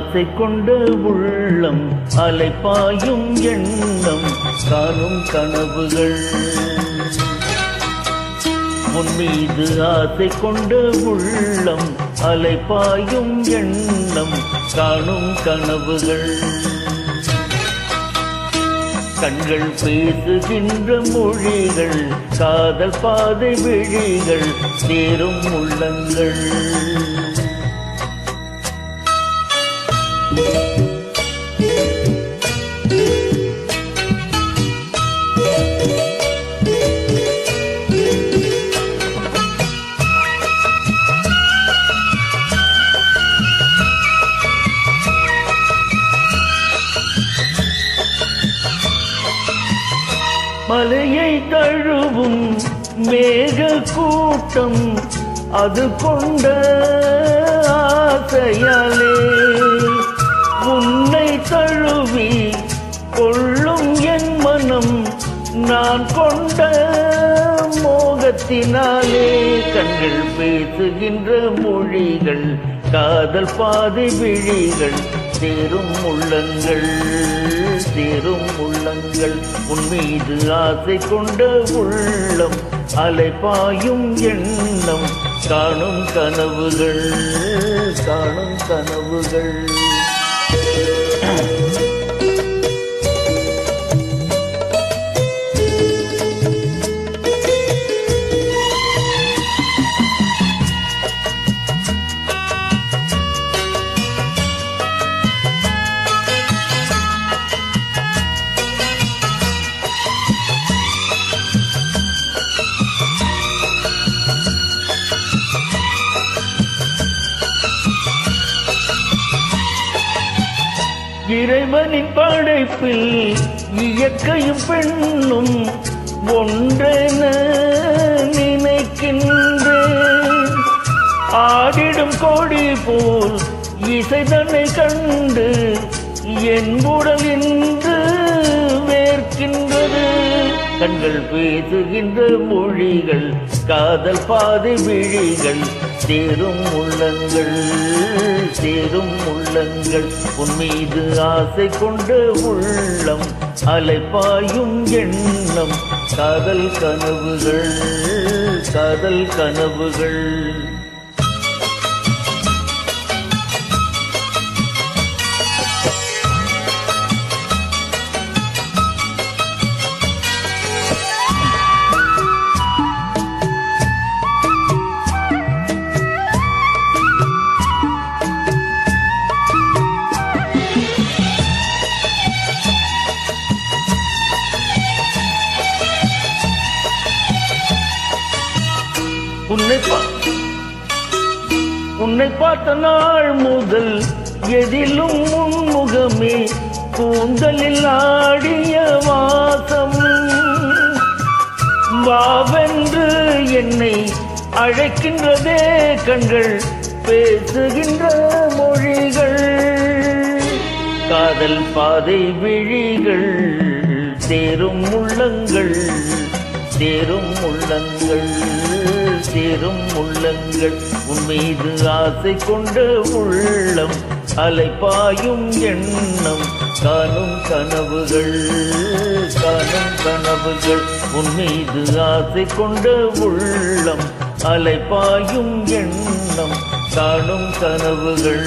ஆசை கொண்ட உள்ளம் அலைப்பாயும் எண்ணம் காணும் கனவுகள் உன் மீது ஆசை கொண்ட உள்ளம் அலைப்பாயும் எண்ணம் காணும் கனவுகள் கண்கள் பேசுகின்ற மொழிகள் காதல் பாதை விழிகள் சேரும் உள்ளங்கள் மலையை தழுவும் மேக கூட்டம் அது கொண்ட ஆசையாலே உன்னை தழுவி கொள்ளும் என் மனம் நான் கொண்ட மோகத்தினாலே கண்கள் பேசுகின்ற மொழிகள் காதல் பாதை விழிகள் சேரும் உள்ளங்கள் உன் மீது ஆசை கொண்ட உள்ளம் அலைப்பாயும் எண்ணம் காணும் கனவுகள் இறைவனின் படைப்பில் இயற்கையும் பெண்ணும் ஒன்றென நினைக்கின்றேன் ஆடிடும் கோடி போல் இசை தன்னை கண்டு என் உடல் இன்று வேர்க்கின்றது கண்கள் பேசுகின்ற மொழிகள் காதல் பாதை விழிகள் சேரும் உள்ளங்கள் உன் மீது ஆசை கொண்ட உள்ளம் அலைப்பாயும் எண்ணம் காதல் கனவுகள் உன்னை பார்த்த நாள் முதல் எதிலும் முன்முகமே கூந்தலில் ஆடிய வாசம் வாவென்று என்னை அழைக்கின்றதே கண்கள் பேசுகின்ற மொழிகள் காதல் பாதை விழிகள் சேரும் உள்ளங்கள் உன் மீது ஆசை கொண்ட உள்ளம் அலைப்பாயும் எண்ணம் காணும் கனவுகள் உன் மீது ஆசை கொண்ட உள்ளம் அலைப்பாயும் எண்ணம் காணும் கனவுகள்